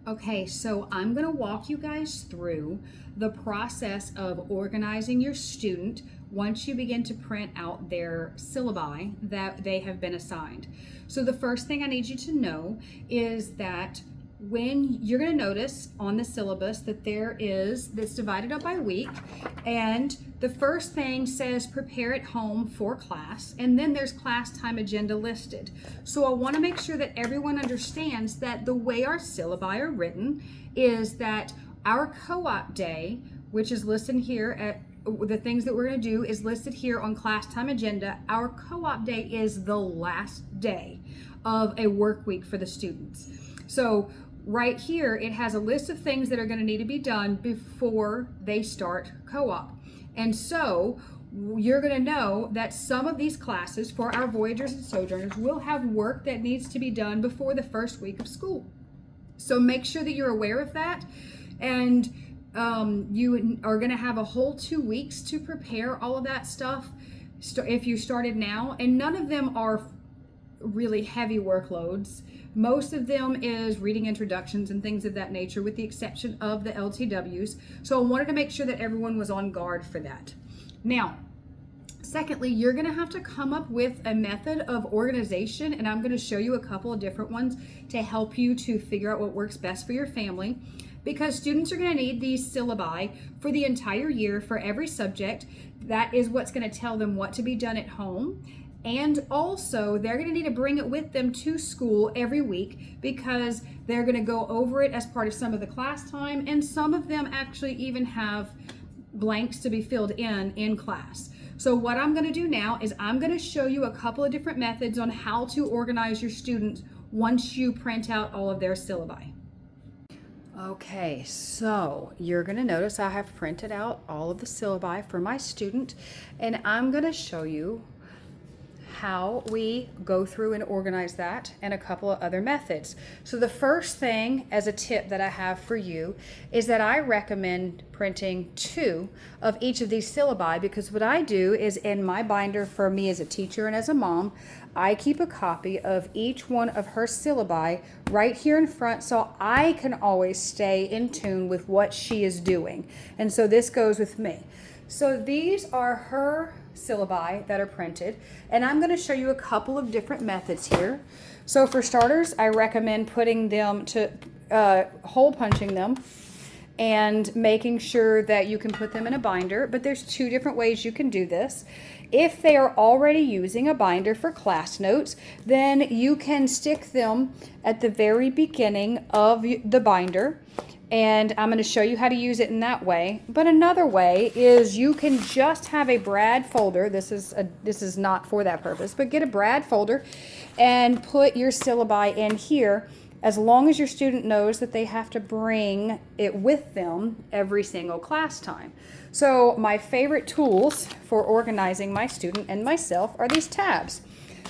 Okay, so I'm going to walk you guys through the process of organizing your student once you begin to print out their syllabi that they have been assigned. So the first thing I need you to know is that when you're going to notice on the syllabus that that's divided up by week, and the first thing says prepare at home for class, and then there's class time agenda listed. So I want to make sure that everyone understands that the way our syllabi are written is that our co-op day, which is listed here at the things that we're going to do, is listed here on class time agenda. Our co-op day is the last day of a work week for the students. So right here, it has a list of things that are going to need to be done before they start co-op. And so you're going to know that some of these classes for our Voyagers and Sojourners will have work that needs to be done before the first week of school. So make sure that you're aware of that. And you are going to have a whole 2 weeks to prepare all of that stuff if you started now. And none of them are really heavy workloads. Most of them is reading introductions and things of that nature, with the exception of the LTWs. So I wanted to make sure that everyone was on guard for that. Now, secondly, you're going to have to come up with a method of organization, and I'm going to show you a couple of different ones to help you to figure out what works best for your family, because students are going to need these syllabi for the entire year for every subject. That is what's going to tell them what to be done at home. And also, they're going to need to bring it with them to school every week, because they're going to go over it as part of some of the class time, and some of them actually even have blanks to be filled in class. So what I'm going to do now is I'm going to show you a couple of different methods on how to organize your students once you print out all of their syllabi. Okay, so you're going to notice I have printed out all of the syllabi for my student, and I'm going to show you how we go through and organize that, and a couple of other methods. So the first thing, as a tip that I have for you, is that I recommend printing 2 of each of these syllabi, because what I do is, in my binder for me as a teacher and as a mom, I keep a copy of each one of her syllabi right here in front, so I can always stay in tune with what she is doing. And so this goes with me. So these are her syllabi that are printed, and I'm going to show you a couple of different methods here. So for starters, I recommend putting them to hole punching them and making sure that you can put them in a binder, but there's 2 different ways you can do this. If they are already using a binder for class notes, then you can stick them at the very beginning of the binder, and I'm going to show you how to use it in that way. But another way is you can just have a brad folder. This is not for that purpose, but get a brad folder and put your syllabi in here, as long as your student knows that they have to bring it with them every single class time. So my favorite tools for organizing my student and myself are these tabs.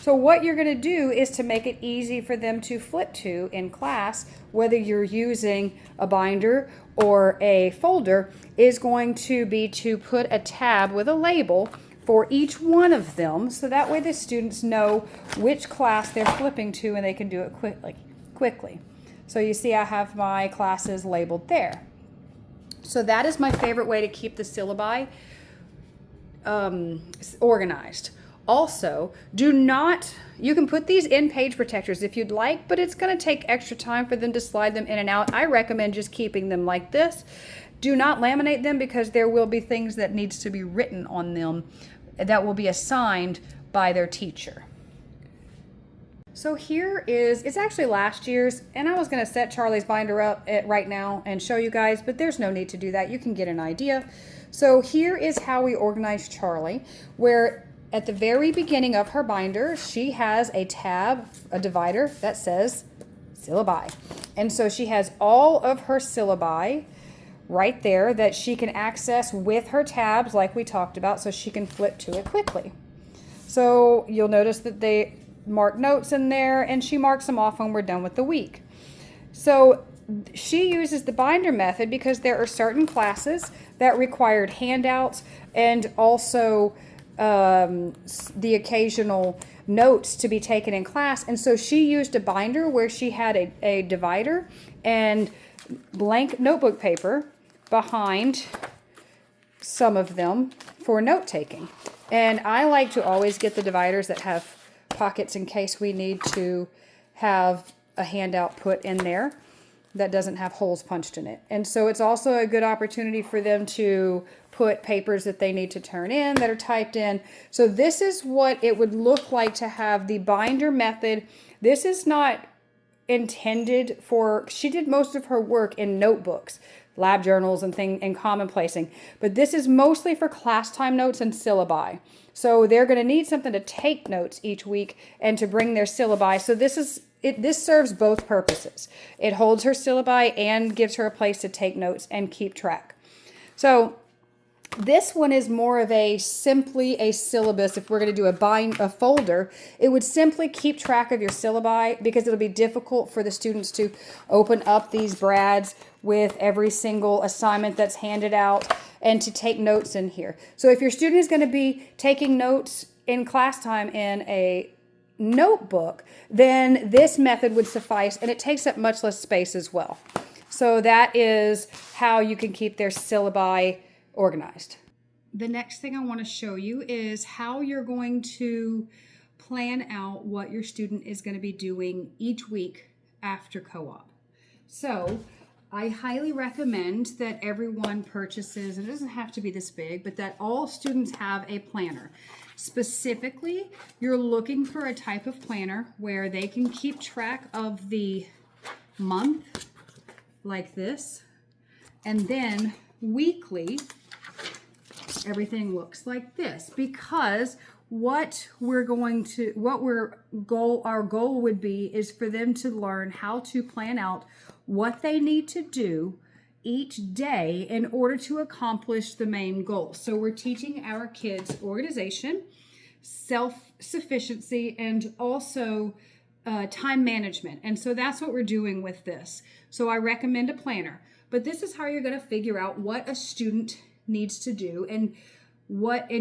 So what you're going to do is to make it easy for them to flip to in class, whether you're using a binder or a folder, is going to be to put a tab with a label for each one of them, so that way the students know which class they're flipping to and they can do it quickly. So you see I have my classes labeled there. So that is my favorite way to keep the syllabi organized. Also, you can put these in page protectors if you'd like, but it's going to take extra time for them to slide them in and out. I recommend just keeping them like this. Do not laminate them, because there will be things that needs to be written on them that will be assigned by their teacher. So here it's actually last year's, and I was going to set Charlie's binder up right now and show you guys, but there's no need to do that. You can get an idea. So here is how we organize Charlie, where at the very beginning of her binder, she has a tab, a divider that says syllabi. And so she has all of her syllabi right there that she can access with her tabs like we talked about, so she can flip to it quickly. So you'll notice that they mark notes in there, and she marks them off when we're done with the week. So she uses the binder method because there are certain classes that required handouts and also the occasional notes to be taken in class, and so she used a binder where she had a divider, and blank notebook paper behind some of them for note taking. And I like to always get the dividers that have pockets in case we need to have a handout put in there that doesn't have holes punched in it. And so it's also a good opportunity for them to put papers that they need to turn in that are typed in. So this is what it would look like to have the binder method. This is not intended for, she did most of her work in notebooks, lab journals and commonplacing, but this is mostly for class time notes and syllabi. So they're going to need something to take notes each week and to bring their syllabi. So this serves both purposes. It holds her syllabi and gives her a place to take notes and keep track. So this one is more of simply a syllabus. If we're going to do a folder, it would simply keep track of your syllabi, because it'll be difficult for the students to open up these brads with every single assignment that's handed out and to take notes in here. So if your student is going to be taking notes in class time in a notebook, then this method would suffice, and it takes up much less space as well. So that is how you can keep their syllabi organized. The next thing I want to show you is how you're going to plan out what your student is going to be doing each week after co-op. So I highly recommend that everyone purchases, and it doesn't have to be this big, but that all students have a planner. Specifically, you're looking for a type of planner where they can keep track of the month like this, and then weekly everything looks like this, because our goal would be is for them to learn how to plan out what they need to do each day in order to accomplish the main goal. So we're teaching our kids organization, self-sufficiency, and also time management. And so that's what we're doing with this. So I recommend a planner, but this is how you're going to figure out what a student needs to do, and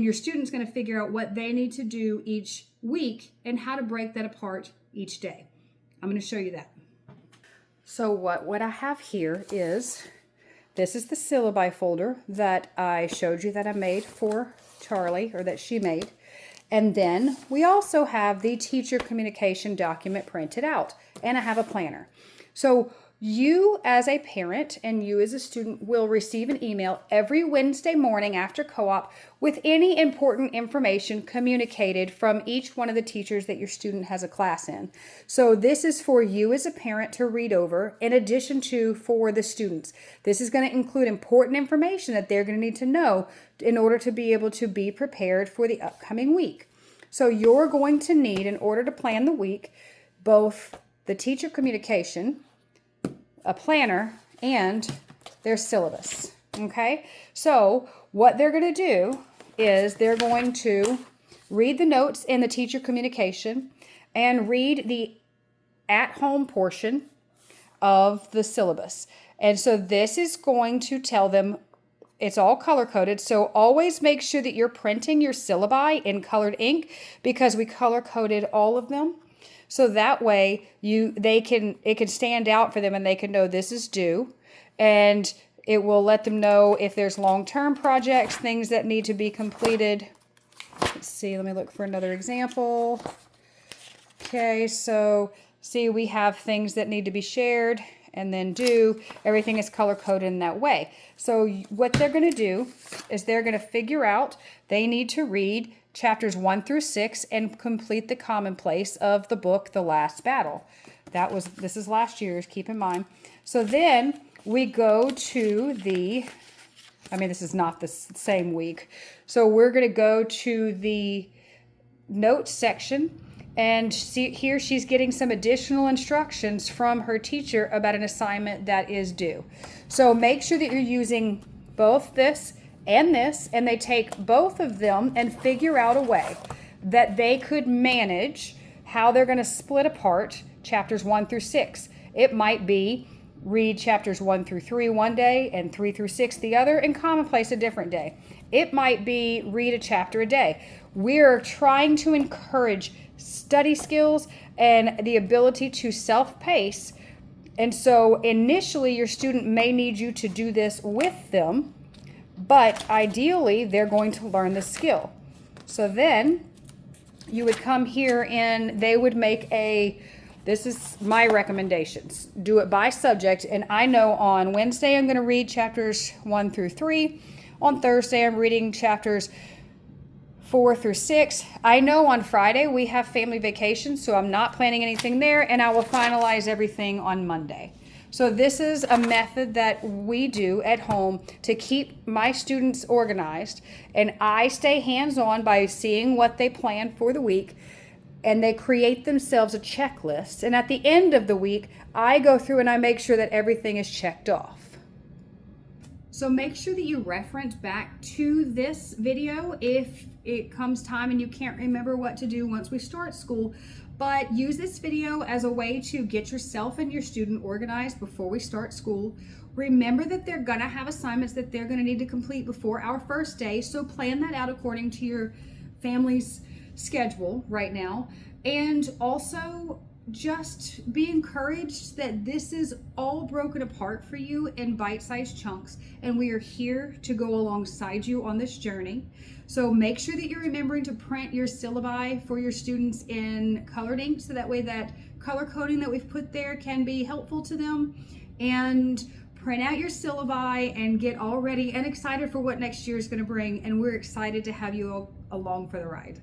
your student's going to figure out what they need to do each week and how to break that apart each day. I'm going to show you that. So what I have here is, this is the syllabi folder that I showed you that I made for Charlie, or that she made. And then we also have the teacher communication document printed out, and I have a planner. So you as a parent and you as a student will receive an email every Wednesday morning after co-op with any important information communicated from each one of the teachers that your student has a class in. So this is for you as a parent to read over, in addition to for the students. This is going to include important information that they're going to need to know in order to be able to be prepared for the upcoming week. So you're going to need, in order to plan the week, both the teacher communication, a planner, and their syllabus. Okay, so what they're going to do is they're going to read the notes in the teacher communication and read the at-home portion of the syllabus. And so this is going to tell them, it's all color-coded, so always make sure that you're printing your syllabi in colored ink, because we color-coded all of them. So that way it can stand out for them, and they can know this is due, and it will let them know if there's long-term projects, things that need to be completed. Let's see, let me look for another example. Okay, so see, we have things that need to be shared and then due. Everything is color-coded in that way. So what they're going to do is they're going to figure out they need to read chapters 1 through 6 and complete the commonplace of the book, The Last Battle. This is last year's, keep in mind. So then we go to this is not the same week. So we're going to go to the notes section, and see here she's getting some additional instructions from her teacher about an assignment that is due. So make sure that you're using both this, and they take both of them and figure out a way that they could manage how they're going to split apart chapters 1 through 6. It might be read chapters 1 through 3 one day and 3 through 6 the other, and commonplace a different day. It might be read a chapter a day. We're trying to encourage study skills and the ability to self-pace And so initially your student may need you to do this with them, but ideally they're going to learn the skill. So then you would come here and they would make this is my recommendations. Do it by subject. And I know on Wednesday I'm going to read chapters 1 through 3. On Thursday I'm reading chapters 4 through 6. I know on Friday we have family vacation, so I'm not planning anything there, and I will finalize everything on Monday. So this is a method that we do at home to keep my students organized, and I stay hands-on by seeing what they plan for the week, and they create themselves a checklist, and at the end of the week I go through and I make sure that everything is checked off. So make sure that you reference back to this video if it comes time and you can't remember what to do once we start school. But use this video as a way to get yourself and your student organized before we start school. Remember that they're gonna have assignments that they're gonna need to complete before our first day, so plan that out according to your family's schedule right now. And also, just be encouraged that this is all broken apart for you in bite-sized chunks, and we are here to go alongside you on this journey. So make sure that you're remembering to print your syllabi for your students in colored ink, so that way that color coding that we've put there can be helpful to them. And print out your syllabi and get all ready and excited for what next year is going to bring, and we're excited to have you along for the ride.